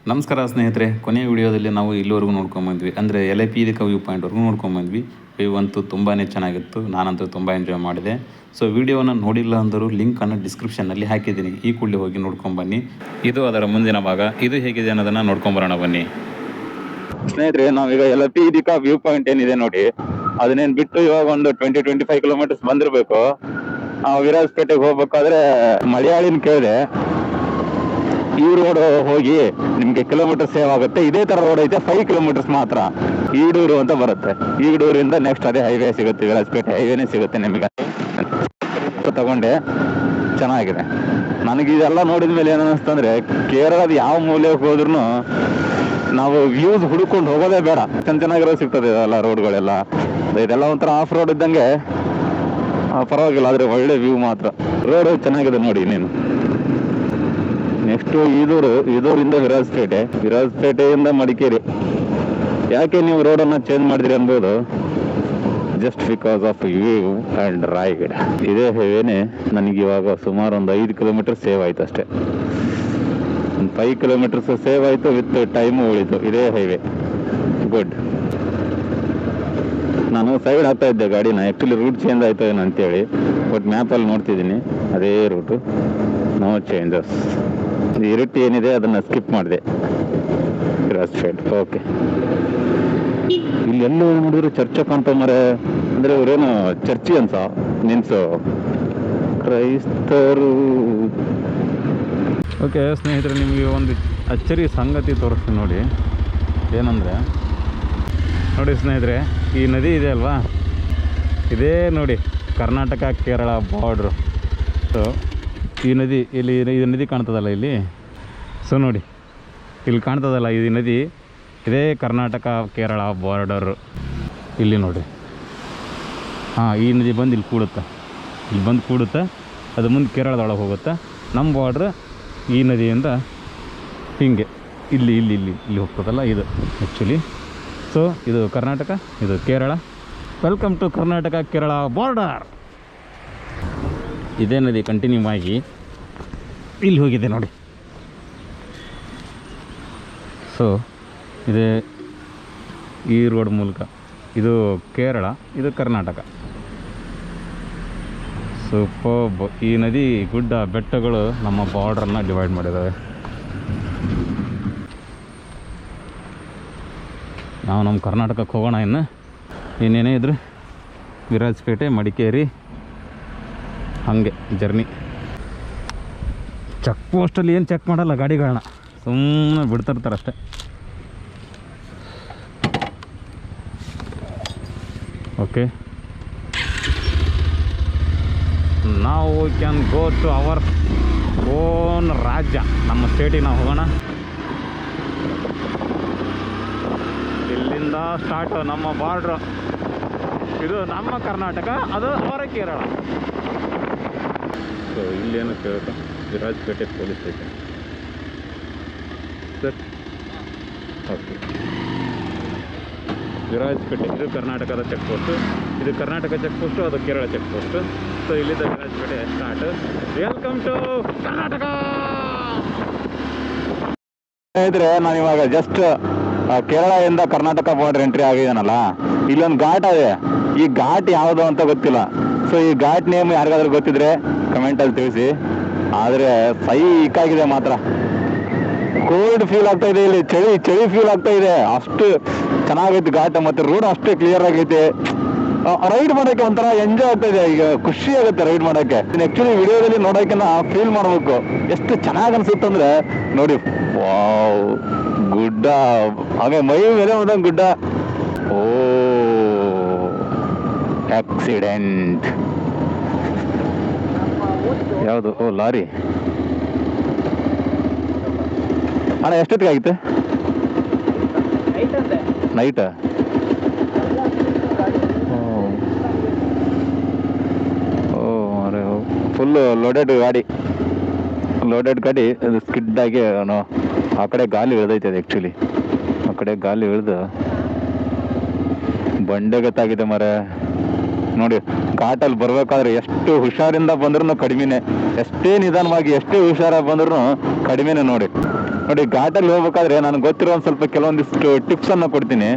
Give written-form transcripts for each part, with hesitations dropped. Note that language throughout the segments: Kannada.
ನಮಸ್ಕಾರ ಸ್ನೇಹಿತರೆ, ಕೊನೆಯ ವಿಡಿಯೋದಲ್ಲಿ ನಾವು ಇಲ್ಲಿವರೆಗೂ ನೋಡ್ಕೊಂಬಂದ್ವಿ. ಅಂದರೆ ಯಲಹಂಕ ವ್ಯೂ ಪಾಯಿಂಟ್ವರೆಗೂ ನೋಡ್ಕೊಂಬಂದ್ವಿ. ವ್ಯೂ ಅಂತೂ ತುಂಬಾ ಚೆನ್ನಾಗಿತ್ತು. ನಾನಂತೂ ತುಂಬ ಎಂಜಾಯ್ ಮಾಡಿದೆ. ಸೊ ವಿಡಿಯೋನ ನೋಡಿಲ್ಲ ಅಂದರೂ ಲಿಂಕನ್ನು ಡಿಸ್ಕ್ರಿಪ್ಷನ್ನಲ್ಲಿ ಹಾಕಿದ್ದೀನಿ. ಈ ಕೂಡಲೇ ಹೋಗಿ ನೋಡ್ಕೊಂಬನ್ನಿ. ಇದು ಅದರ ಮುಂದಿನ ಭಾಗ. ಇದು ಹೇಗಿದೆ ಅನ್ನೋದನ್ನು ನೋಡ್ಕೊಂಬರೋಣ ಬನ್ನಿ ಸ್ನೇಹಿತರೆ. ನಾವೀಗ ಯಲಹಂಕ ವ್ಯೂ ಪಾಯಿಂಟ್ ಏನಿದೆ ನೋಡಿ, ಅದನ್ನೇನು ಬಿಟ್ಟು ಇವಾಗ ಒಂದು 20-25 ಕಿಲೋಮೀಟರ್ಸ್ ಬಂದಿರಬೇಕು. ವಿರಾಜಪೇಟೆಗೆ ಹೋಗ್ಬೇಕಾದ್ರೆ ಮಲಯಾಳಿನ ಕೇಳಿದೆ, ಈ ರೋಡ್ ಹೋಗಿ ನಿಮ್ಗೆ ಕಿಲೋಮೀಟರ್ ಸೇವ್ ಆಗುತ್ತೆ, ಇದೇ ತರ ರೋಡ್ ಐತೆ 5 ಕಿಲೋಮೀಟರ್ಸ್ ಮಾತ್ರ, ಈಡೂರು ಅಂತ ಬರುತ್ತೆ. ಈಡೂರಿಂದ ನೆಕ್ಸ್ಟ್ ಅದೇ ಹೈವೇ ಸಿಗುತ್ತೆ, ವಿರಾಜಪೇಟೆ ಹೈವೇನೇ ಸಿಗುತ್ತೆ ನಿಮಗೆ. ತಗೊಂಡೆ, ಚೆನ್ನಾಗಿದೆ. ನನಗೆ ಇದೆಲ್ಲ ನೋಡಿದ ಮೇಲೆ ಏನು ಅನ್ನಿಸ್ತಂದ್ರೆ, ಕೇರಳದ ಯಾವ ಮೂಲೆಗೆ ಹೋದ್ರೂ ನಾವು ವ್ಯೂಸ್ ಹುಡುಕೊಂಡು ಹೋಗೋದೇ ಬೇಡ, ಚೆನ್ನಾಗಿರೋ ಸಿಗ್ತದೆ ಇದೆಲ್ಲ ರೋಡ್ಗಳೆಲ್ಲ. ಇದೆಲ್ಲ ಒಂಥರ ಆಫ್ ರೋಡ್ ಇದ್ದಂಗೆ, ಪರವಾಗಿಲ್ಲ. ಆದ್ರೆ ಒಳ್ಳೆ ವ್ಯೂ ಮಾತ್ರ. ರೋಡ್ ಚೆನ್ನಾಗಿದೆ ನೋಡಿ. ನೀನು ನೆಕ್ಸ್ಟ್ ಇದೂರಿಂದ ವಿರಾಜಪೇಟೆಯಿಂದ ಮಡಿಕೇರಿ. ಯಾಕೆ ನೀವು ರೋಡನ್ನು ಚೇಂಜ್ ಮಾಡಿದ್ರಿ ಅನ್ಬೋದು, just because of view and Raigad. ಇದೇ ಹೈವೇನೆ ನನಗೆ ಇವಾಗ ಸುಮಾರು ಒಂದು 5 ಕಿಲೋಮೀಟರ್ ಸೇವ್ ಆಯ್ತು ಅಷ್ಟೇ. ಒಂದು 5 ಕಿಲೋಮೀಟರ್ಸ್ ಸೇವ್ ಆಯಿತು, ವಿತ್ ಟೈಮು ಉಳಿತು. ಇದೇ ಹೈವೇ, ಗುಡ್. ನಾನು ಸೈಡ್ ಹಾಕ್ತಾ ಇದ್ದೆ ಗಾಡಿನ, ಆ್ಯಕ್ಚುಲಿ ರೂಟ್ ಚೇಂಜ್ ಆಯ್ತು ಏನು ಅಂತೇಳಿ, ಬಟ್ ಮ್ಯಾಪಲ್ಲಿ ನೋಡ್ತಿದ್ದೀನಿ ಅದೇ ರೂಟು, ನೋ ಚೇಂಜಸ್. ಇರಿಟಿ ಏನಿದೆ ಅದನ್ನು ಸ್ಕಿಪ್ ಮಾಡಿದೆ. ವಿರಾಜಪೇಟೆ ಓಕೆ. ಇಲ್ಲಿ ಎಲ್ಲೂ ನೋಡಿದ್ರು ಚರ್ಚ್ ಕಾಣ್ತಾವ ಮರೆ. ಅಂದರೆ ಇವರೇನು ಚರ್ಚಿಯನ್ಸ ಮೀನ್ಸು ಕ್ರೈಸ್ತರು. ಓಕೆ ಸ್ನೇಹಿತರೆ, ನಿಮಗೆ ಒಂದು ಅಚ್ಚರಿ ಸಂಗತಿ ತೋರಿಸ್ತೀನಿ ನೋಡಿ. ಏನಂದರೆ ನೋಡಿ ಸ್ನೇಹಿತರೆ, ಈ ನದಿ ಇದೆ ಅಲ್ವಾ, ಇದೇ ನೋಡಿ ಕರ್ನಾಟಕ ಕೇರಳ ಬಾರ್ಡ್ರು. ಸೊ ಈ ನದಿ ಈ ನದಿ ಕಾಣ್ತದಲ್ಲ ಇಲ್ಲಿ. ಸೊ ನೋಡಿ ಇಲ್ಲಿ ಕಾಣ್ತದಲ್ಲ ಈ ನದಿ, ಇದೇ ಕರ್ನಾಟಕ ಕೇರಳ ಬಾರ್ಡರು. ಇಲ್ಲಿ ನೋಡಿ, ಈ ನದಿ ಬಂದು ಇಲ್ಲಿ ಕೂಡುತ್ತೆ. ಅದು ಮುಂದೆ ಕೇರಳದೊಳಗೆ ಹೋಗುತ್ತೆ. ನಮ್ಮ ಬಾರ್ಡ್ರ್ ಈ ನದಿಯಿಂದ ಹೀಗೆ ಇಲ್ಲಿ ಹೋಗ್ತದಲ್ಲ, ಇದು ಆ್ಯಕ್ಚುಲಿ. ಸೊ ಇದು ಕರ್ನಾಟಕ, ಇದು Kerala. Welcome to Karnataka Kerala border. ಇದೇ ನದಿ ಕಂಟಿನ್ಯೂ ಆಗಿ ಇಲ್ಲಿ ಹೋಗಿದೆ ನೋಡಿ. ಸೊ ಇದೇ ಈ ರೋಡ್ ಮೂಲಕ, ಇದು ಕೇರಳ, ಇದು ಕರ್ನಾಟಕ. ಸೂಪರ್ಬ್. ಈ ನದಿ ಗುಡ್ಡ ಬೆಟ್ಟಗಳು ನಮ್ಮ ಬಾರ್ಡ್ರನ್ನು ಡಿವೈಡ್ ಮಾಡಿದ್ದಾವೆ. ನಾವು ನಮ್ಮ ಕರ್ನಾಟಕಕ್ಕೆ ಹೋಗೋಣ. ಇನ್ನೇನೇ ಇದ್ರೆ ವಿರಾಜಪೇಟೆ, ಮಡಿಕೇರಿ, ಹಾಗೆ ಜರ್ನಿ. ಚೆಕ್ ಪೋಸ್ಟಲ್ಲಿ ಏನು ಚೆಕ್ ಮಾಡಲ್ಲ ಗಾಡಿಗಳನ್ನ, ಸುಮ್ಮನೆ ಬಿಡ್ತಿರ್ತಾರೆ ಅಷ್ಟೇ. ಓಕೆ, ನಾವು can go to our own ರಾಜ್ಯ, ನಮ್ಮ ಸ್ಟೇಟಿಗೆ ನಾವು ಹೋಗೋಣ. ಇಲ್ಲಿಂದ ಸ್ಟಾರ್ಟು ನಮ್ಮ ಬಾರ್ಡ್ರು. ಇದು ನಮ್ಮ ಕರ್ನಾಟಕ, ಅದು ಅವರ ಕೇರಳ. ಸೊ ಇಲ್ಲೇನು ಕೇಳ್ತಾ Virajpet police station sir. Okay, Virajpet ಇದು ಕರ್ನಾಟಕದ ಚೆಕ್ ಪೋಸ್ಟು, ಇದು ಕರ್ನಾಟಕ ಚೆಕ್ ಪೋಸ್ಟು, ಅದು ಕೇರಳ ಚೆಕ್ ಪೋಸ್ಟು. ಸೊ ಇಲ್ಲಿಂದ Virajpet start. Welcome to Karnataka. ಸ್ನೇಹಿತರೆ, ನಾನಿವಾಗ ಜಸ್ಟ್ ಕೇರಳದಿಂದ ಕರ್ನಾಟಕ ಬಾರ್ಡರ್ ಎಂಟ್ರಿ ಆಗಿದ್ದಾನಲ್ಲ, ಇಲ್ಲೊಂದು ಘಾಟ್ ಇದೆ. ಈ ಘಾಟ್ ಯಾವುದು ಅಂತ ಗೊತ್ತಿಲ್ಲ. ಸೊ ಈ ಘಾಟ್ ನೇಮ್ ಯಾರಿಗಾದ್ರೂ ಗೊತ್ತಿದ್ರೆ ಕಮೆಂಟಲ್ಲಿ ತಿಳಿಸಿ. ಆದರೆ ಸೈಕಾಗಿದೆ ಮಾತ್ರ. ಕೋಲ್ಡ್ ಫೀಲ್ ಆಗ್ತಾ ಇದೆ, ಇಲ್ಲಿ ಚಳಿ ಫೀಲ್ ಆಗ್ತಾ ಇದೆ. ಅಷ್ಟು ಚೆನ್ನಾಗೈತೆ ಘಾಟ್, ಮತ್ತು ರೋಡ್ ಅಷ್ಟೇ ಕ್ಲಿಯರ್ ಆಗೈತೆ. ರೈಡ್ ಮಾಡೋಕ್ಕೆ ಒಂಥರ ಎಂಜಾಯ್ ಆಗ್ತಾ ಇದೆ. ಈಗ ಖುಷಿ ಆಗುತ್ತೆ ರೈಡ್ ಮಾಡೋಕ್ಕೆ. ಆ್ಯಕ್ಚುಲಿ ವಿಡಿಯೋದಲ್ಲಿ ನೋಡೋಕ್ಕಿಂತ ಫೀಲ್ ಮಾಡಬೇಕು. ಎಷ್ಟು ಚೆನ್ನಾಗಿ ಅನಿಸುತ್ತಂದ್ರೆ ನೋಡಿ. ವಾವ್, ಗುಡ್ಡ, ಹಾಗೆ ಮೈ ಮೇಲೆ ಒಂದೊಂದು ಗುಡ್ಡ. ಓ, ಆಕ್ಸಿಡೆಂಟ್ ಯಾವುದು? ಓ, ಲಾರಿ. ಅಣ್ಣ ಎಷ್ಟೊತ್ತಿಗೆ ಆಗಿತ್ತು? ನೈಟ್. ಫುಲ್ ಲೋಡೆಡ್ ಗಾಡಿ, ಅದು ಸ್ಕಿಡ್ ಆಗಿ ಆ ಕಡೆ ಗಾಲಿ ಇಳ್ದೈತೆ. ಅದು ಆ್ಯಕ್ಚುಲಿ ಆ ಕಡೆ ಗಾಲಿ ಇಳ್ದು ಬಂಡೆಗತ್ತಾಗಿದೆ ಮರ ನೋಡಿ. ಘಾಟಲ್ಲಿ ಬರ್ಬೇಕಾದ್ರೆ ಎಷ್ಟು ಹುಷಾರಿಂದ ಬಂದ್ರೂ ಕಡಿಮೆನೆ, ಎಷ್ಟೇ ನಿಧಾನವಾಗಿ ಎಷ್ಟೇ ಹುಷಾರಾಗಿ ಬಂದ್ರೂ ಕಡಿಮೆನೆ ನೋಡಿ. ನೋಡಿ ಘಾಟಲ್ಲಿ ಹೋಗ್ಬೇಕಾದ್ರೆ ನನಗೆ ಗೊತ್ತಿರೋ ಒಂದು ಸ್ವಲ್ಪ ಕೆಲವೊಂದಿಷ್ಟು ಟಿಪ್ಸ್ ಅನ್ನ ಕೊಡ್ತೀನಿ.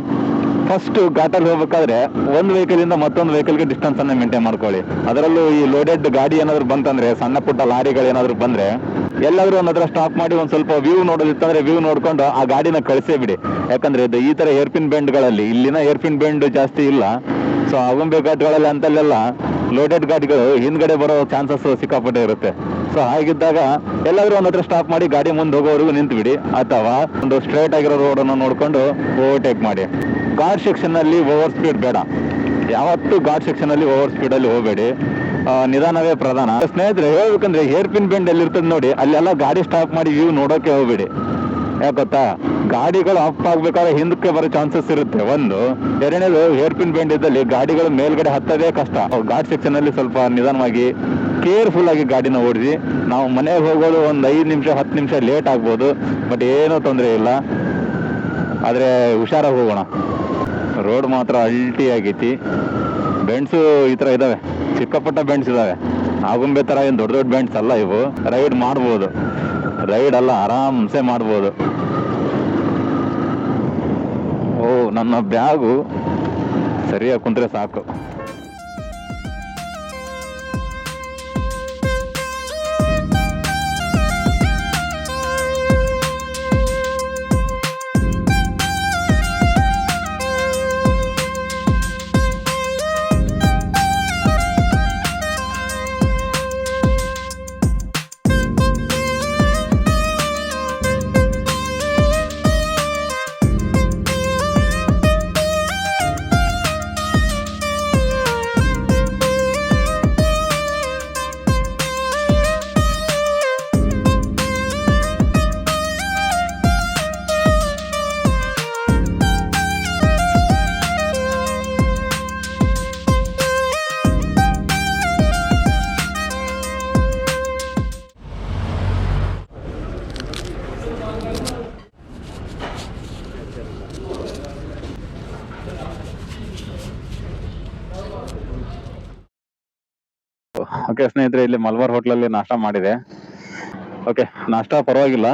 ಫಸ್ಟ್ ಘಾಟಲ್ಲಿ ಹೋಗ್ಬೇಕಾದ್ರೆ ಒಂದು ವೆಹಿಕಲ್ ಇಂದ ಮತ್ತೊಂದು ವೆಹಿಕಲ್ಗೆ ಡಿಸ್ಟೆನ್ಸ್ ಅನ್ನ ಮೇಂಟೈನ್ ಮಾಡ್ಕೊಳ್ಳಿ. ಅದರಲ್ಲೂ ಈ ಲೋಡೆಡ್ ಗಾಡಿ ಏನಾದ್ರು ಬಂತಂದ್ರೆ, ಸಣ್ಣ ಪುಟ್ಟ ಲಾರಿಗಳು ಏನಾದ್ರು ಬಂದ್ರೆ ಎಲ್ಲಾದ್ರೂ ಒಂದ್ ಹತ್ರ ಸ್ಟಾಪ್ ಮಾಡಿ ಒಂದ್ ಸ್ವಲ್ಪ ವ್ಯೂ ನೋಡೋದಿತ್ತಂದ್ರೆ ವ್ಯೂ ನೋಡ್ಕೊಂಡು ಆ ಗಾಡಿನ ಕಳಿಸೇ ಬಿಡಿ. ಯಾಕಂದ್ರೆ ಇದು ಈ ತರ ಏರ್ಪಿನ್ ಬೆಂಡ್ಗಳಲ್ಲಿ, ಇಲ್ಲಿನ ಏರ್ಪಿನ್ ಬೆಂಡ್ ಜಾಸ್ತಿ ಇಲ್ಲ, ಸೊ ಆಗುಂಬೆ ಘಾಟ್ಗಳಲ್ಲಿ ಅಂತಲ್ಲೆಲ್ಲ ಲೋಡೆಡ್ ಗಾಡಿಗಳು ಹಿಂದ್ಗಡೆ ಬರೋ ಚಾನ್ಸಸ್ ಸಿಕ್ಕಾಪಟ್ಟೆ ಇರುತ್ತೆ. ಸೊ ಹಾಗಿದ್ದಾಗ ಎಲ್ಲಾದ್ರೂ ಒಂದ್ ಹತ್ರ ಸ್ಟಾಪ್ ಮಾಡಿ ಗಾಡಿ ಮುಂದೆ ಹೋಗೋವರೆಗೂ ನಿಂತು ಬಿಡಿ, ಅಥವಾ ಒಂದು ಸ್ಟ್ರೇಟ್ ಆಗಿರೋ ರೋಡ್ ಅನ್ನು ನೋಡ್ಕೊಂಡು ಓವರ್ಟೇಕ್ ಮಾಡಿ. ಘಾಟ್ ಸೆಕ್ಷನ್ ಅಲ್ಲಿ ಓವರ್ ಸ್ಪೀಡ್ ಬೇಡ, ಯಾವತ್ತೂ ಘಾಟ್ ಸೆಕ್ಷನ್ ಅಲ್ಲಿ ಓವರ್ ಸ್ಪೀಡ್ ಅಲ್ಲಿ ಹೋಗಬೇಡಿ, ನಿಧಾನವೇ ಪ್ರಧಾನ. ಸ್ನೇಹಿತರೆ ಹೇಳ್ಬೇಕಂದ್ರೆ ಹೇರ್ ಪಿನ್ ಬೆಂಡ್ ಎಲ್ಲಿರ್ತದೆ ನೋಡಿ, ಅಲ್ಲೆಲ್ಲ ಗಾಡಿ ಸ್ಟಾಪ್ ಮಾಡಿ ವ್ಯೂ ನೋಡೋಕೆ ಹೋಗ್ಬೇಡಿ. ಯಾಕೊತ್ತಾ, ಗಾಡಿಗಳು ಅಪ್ ಆಗ್ಬೇಕಾದ್ರೆ ಹಿಂದಕ್ಕೆ ಬರೋ ಚಾನ್ಸಸ್ ಇರುತ್ತೆ ಒಂದು. ಎರಡನೇದು, ಹೇರ್ ಪಿನ್ ಬೆಂಡ್ ಇದ್ದಲ್ಲಿ ಗಾಡಿಗಳು ಮೇಲ್ಗಡೆ ಹತ್ತದೇ ಕಷ್ಟ. ಘಾಟ್ ಸೆಕ್ಷನ್ ಅಲ್ಲಿ ಸ್ವಲ್ಪ ನಿಧಾನವಾಗಿ ಕೇರ್ಫುಲ್ ಆಗಿ ಗಾಡಿನ ಓಡಿಸಿ. ನಾವು ಮನೆಗೆ ಹೋಗೋದು ಒಂದು 5 ನಿಮಿಷ 10 ನಿಮಿಷ ಲೇಟ್ ಆಗ್ಬೋದು, ಬಟ್ ಏನೂ ತೊಂದರೆ ಇಲ್ಲ, ಆದ್ರೆ ಹುಷಾರಾಗಿ ಹೋಗೋಣ. ರೋಡ್ ಮಾತ್ರ ಅಲ್ಟಿ ಆಗೈತಿ. ಬೆಂಡ್ಸು ಈ ತರ ಇದಾವೆ, ಚಿಕ್ಕಪುಟ್ಟ ಬೆಂಡ್ಸ್ ಇದಾವೆ. ಆಗುಂಬೆ ತರ ಏನ್ ದೊಡ್ಡ ದೊಡ್ಡ ಬೆಂಡ್ಸ್ ಅಲ್ಲ ಇವು. ರೈಡ್ ಮಾಡ್ಬೋದು, ರೈಡ್ ಅಲ್ಲ ಆರಾಮ್ಸೆ ಮಾಡ್ಬೋದು. ಓ, ನನ್ನ ಬ್ಯಾಗು ಸರಿಯಾಗಿ ಕುಂತ್ರೆ ಸಾಕು. ಓಕೆ ಸ್ನೇಹಿತರೆ, ಇಲ್ಲಿ ಮಲ್ಬಾರ್ ಹೋಟ್ಲಲ್ಲಿ ನಾಷ್ಟ ಮಾಡಿದೆ. ಓಕೆ, ನಾಷ್ಟ ಪರವಾಗಿಲ್ಲ.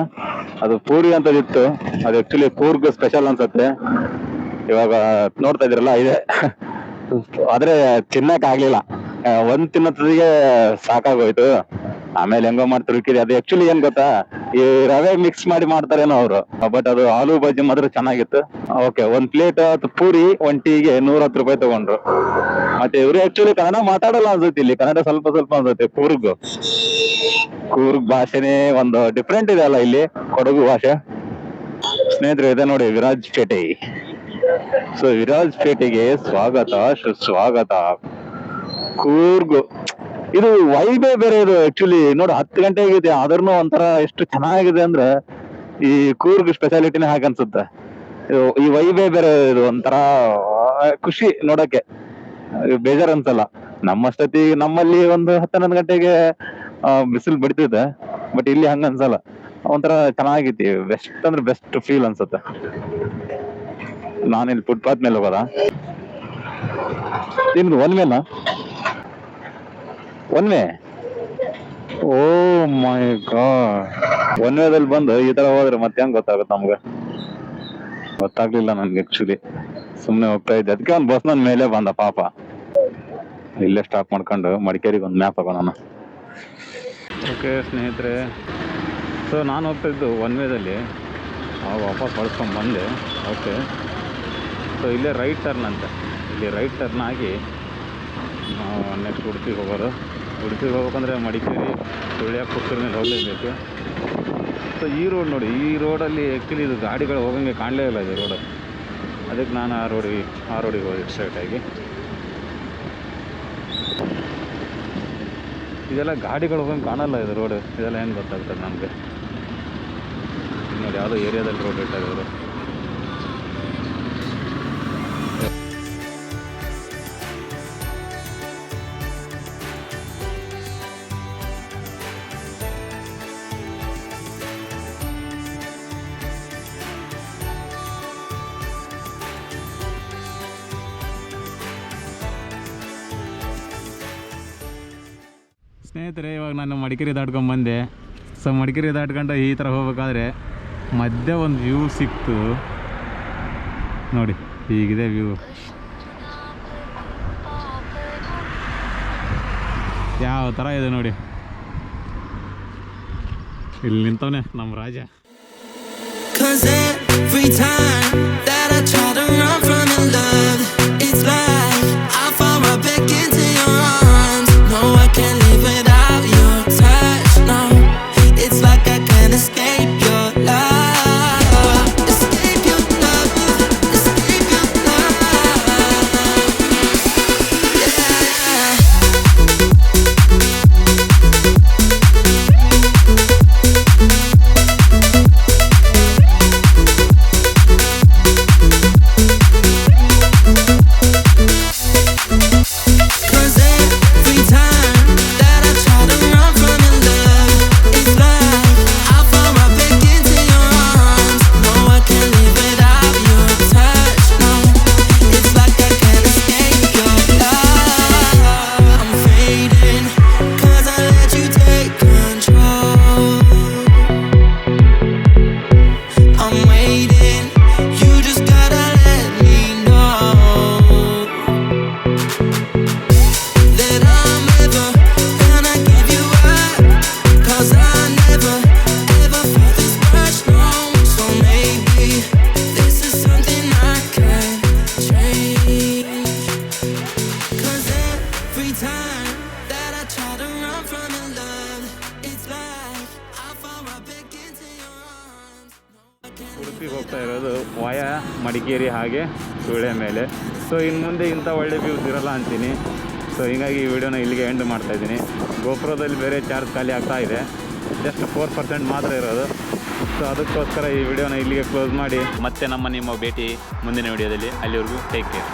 ಅದು ಪೂರಿ ಅಂತದಿತ್ತು, ಅದು ಆಕ್ಚುಲಿ ಕೂರ್ಗ್ ಸ್ಪೆಷಲ್ ಅನ್ಸುತ್ತೆ. ಇವಾಗ ನೋಡ್ತಾ ಇದ್ರಲ್ಲ ಇದೆ, ಆದ್ರೆ ತಿನ್ನಕ್ ಆಗ್ಲಿಲ್ಲ. ಒಂದ್ ತಿನ್ನೋದಿಗೆ ಸಾಕಾಗೋಯ್ತು. ಆಮೇಲೆ ಹೆಂಗೋ ಮಾಡಿ ತುರುಕಿದೆ. ಅದು ಆಕ್ಚುಲಿ ಏನ್ ಗೊತ್ತಾ, ಈ ರವೆ ಮಿಕ್ಸ್ ಮಾಡಿ ಮಾಡ್ತಾರೇನೋ ಅವರು, ಬಟ್ ಅದು ಆಲೂ ಬಜ್ಜಿ ಮಾತ್ರ ಚೆನ್ನಾಗಿತ್ತು. ಓಕೆ, ಒಂದ್ ಪ್ಲೇಟ್ ಪೂರಿ 1 ಟೀಗೆ 110 ರೂಪಾಯಿ ತಗೊಂಡ್ರು. ಮತ್ತೆ ಇವ್ರು ಆಕ್ಚುಲಿ ಕನ್ನಡ ಮಾತಾಡಲ್ಲ ಅನ್ಸುತ್ತೆ, ಇಲ್ಲಿ ಕನ್ನಡ ಸ್ವಲ್ಪ ಸ್ವಲ್ಪ ಅನ್ಸುತ್ತೆ. ಕೂರ್ಗ್ ಭಾಷೆನೇ ಒಂದು ಡಿಫ್ರೆಂಟ್ ಇದೆ ಅಲ್ಲ ಇಲ್ಲಿ, ಕೊಡಗು ಭಾಷೆ. ಸ್ನೇಹಿತರೆ, ಇದೆ ನೋಡಿ ವಿರಾಜ್ ಪೇಟೆ. ಸೊ ವಿರಾಜ್ ಪೇಟೆಗೆ ಸ್ವಾಗತ ಸುಸ್ವಾಗತ. ಕೂರ್ಗ್ ಇದು ವೈಬೇ ಬೇರೆ. ಇದು ಆಕ್ಚುಲಿ ನೋಡಿ 10 ಗಂಟೆ ಆಗಿದೆ, ಆದ್ರೂ ಒಂಥರ ಎಷ್ಟು ಚೆನ್ನಾಗಿದೆ ಅಂದ್ರೆ ಈ ಕೂರ್ಗ್ ಸ್ಪೆಷಾಲಿಟಿನೇ ಹಾಗೆ ಅನ್ಸುತ್ತೆ. ಈ ವೈಬೇ ಬೇರೆ. ಇದು ಒಂಥರ ಖುಷಿ ನೋಡಕ್ಕೆ, ಬೇಜಾರ್ ಅನ್ಸಲ್ಲ. ನಮ್ಮಲ್ಲಿ ಒಂದು 10-11 ಗಂಟೆಗೆ ಬಿಸಿಲು ಬಿಡ್ತಿದೆ, ಬಟ್ ಇಲ್ಲಿ ಹಂಗ ಅನ್ಸಲ್ಲ. ಒಂಥರ ಚೆನ್ನಾಗೈತಿ. ಬೆಸ್ಟ್ ಅಂದ್ರೆ ಬೆಸ್ಟ್ ಫೀಲ್ ಅನ್ಸುತ್ತೆ. ನಾನಿಲ್ಲಿ ಫುಟ್ಪಾತ್ ಮೇಲೆ ಹೋಗೋದಾ? ನಿಮ್ದು ಒನ್ ವೇನಾ? One way? Oh my god, one ವೇದಲ್ಲಿ ಬಂದು ಈ ತರ ಹೋದ್ರೆ ಮತ್ತೆ ಹೆಂಗ್ ಗೊತ್ತಾಗುತ್ತೆ ನಮ್ಗೆ? ಗೊತ್ತಾಗ್ಲಿಲ್ಲ ನನ್ಗೆ ಆಕ್ಚುಲಿ. ಸುಮ್ನೆ ಹೋಗ್ತಾ ಇದ್ದೆ, ಅದಕ್ಕೆ ಒಂದು ಬಸ್ ನನ್ ಮೇಲೆ ಬಂದ ಪಾಪ. ಇಲ್ಲೇ ಸ್ಟಾಪ್ ಮಾಡ್ಕೊಂಡು ಮಡಿಕೇರಿಗೆ ಒಂದು ಮ್ಯಾಪ್ ಹಾಕೋಣ. ಓಕೆ ಸ್ನೇಹಿತರೆ, ಸೊ ನಾನು ಹೋಗ್ತಾ ಇದ್ದು ಒನ್ ವೇದಲ್ಲಿ, ವಾಪಸ್ ಹೊಳ್ಸ್ಕೊಂಡು ಬಂದೆ. ಓಕೆ, ಸೊ ಇಲ್ಲೇ ರೈಟ್ ಟರ್ನ್ ಅಂತ, ಇಲ್ಲಿ ರೈಟ್ ಟರ್ನ್ ಆಗಿ ನಾವು ನೆಕ್ಸ್ಟ್ ಉಡುಪಿಗೆ ಹೋಗೋದು. ಉಡುಪಿಗೆ ಹೋಗ್ಬೇಕಂದ್ರೆ ಮಡಿಕೇರಿ, ಸುಳ್ಯ, ಪುತ್ತೂರು ಮೇಲೆ ಹೋಗಲೇಬೇಕು. ಸೊ ಈ ರೋಡ್ ನೋಡಿ, ಈ ರೋಡಲ್ಲಿ ಆ್ಯಕ್ಚುಲಿ ಇದು ಗಾಡಿಗಳು ಹೋಗಂಗೆ ಕಾಣಲೇ ಇಲ್ಲ ಇದು ರೋಡು. ಅದಕ್ಕೆ ನಾನು ಆ ರೋಡಿಗೆ ಹೋದೆ ಸ್ಟ್ರೈಟಾಗಿ. ಇದೆಲ್ಲ ಗಾಡಿಗಳು ಹೋಗಂಗೆ ಕಾಣಲ್ಲ ಇದು ರೋಡು. ಇದೆಲ್ಲ ಏನು ಗೊತ್ತಾಗ್ತದೆ ನಮಗೆ. ನೋಡಿ ಯಾವುದೋ ಏರಿಯಾದಲ್ಲಿ ರೋಡ್ ಇಟ್ಟಾರೆ ಇವರು. ಸ್ನೇಹಿತರೆ, ಇವಾಗ ನಾನು ಮಡಿಕೇರಿ ದಾಟ್ಕೊಂಡು ಬಂದೆ. ಸೊ ಮಡಿಕೇರಿ ದಾಟ್ಕೊಂಡು ಈ ಥರ ಹೋಗ್ಬೇಕಾದ್ರೆ ಮಧ್ಯೆ ಒಂದು ವ್ಯೂ ಸಿಕ್ತು ನೋಡಿ, ಹೀಗಿದೆ ವ್ಯೂ. ಯಾವ ಥರ ಇದೆ ನೋಡಿ, ಇಲ್ಲಿ ನಿಂತವನೆ ನಮ್ಮ ರಾಜ. Cause every time that I try to run from your love, it's like I fall right back into your arms. No, I can't live without your touch. No, it's like I can't escape your love. Escape your love. Escape your love. Yeah. Cause every time that I try to run from your love, it's like I fall right back into your arms. No, I can't live without your touch. No, it's like I can't escape your love. I'm fading, cause I let you take control. I'm waiting, you just gotta let me know that I'm never gonna give you up, cause I never ever felt this much, no. So maybe this is something I can change. Cause every time that I try to run from your love, it's like I fall right back into your arms. No, I can't ಉಡುಪಿಗೆ ಹೋಗ್ತಾ ಇರೋದು ವಾಯ ಮಡಿಕೇರಿ ಹಾಗೆ ಸುಳೆ ಮೇಲೆ. ಸೊ ಇನ್ನು ಮುಂದೆ ಇಂಥ ಒಳ್ಳೆ ವ್ಯೂಸ್ ಇರಲ್ಲ ಅಂತೀನಿ. ಸೊ ಹೀಗಾಗಿ ಈ ವಿಡಿಯೋನ ಇಲ್ಲಿಗೆ ಎಂಡ್ ಮಾಡ್ತಾಯಿದ್ದೀನಿ. ಗೋಪುರದಲ್ಲಿ ಬೇರೆ ಚಾರ್ಜ್ ಖಾಲಿ ಆಗ್ತಾ ಇದೆ, ಜಸ್ಟ್ 4% ಮಾತ್ರ ಇರೋದು. ಸೊ ಅದಕ್ಕೋಸ್ಕರ ಈ ವಿಡಿಯೋನ ಇಲ್ಲಿಗೆ ಕ್ಲೋಸ್ ಮಾಡಿ ಮತ್ತೆ ನಿಮ್ಮ ಭೇಟಿ ಮುಂದಿನ ವಿಡಿಯೋದಲ್ಲಿ. ಅಲ್ಲಿವರೆಗೂ ಟೇಕ್ ಕೇರ್.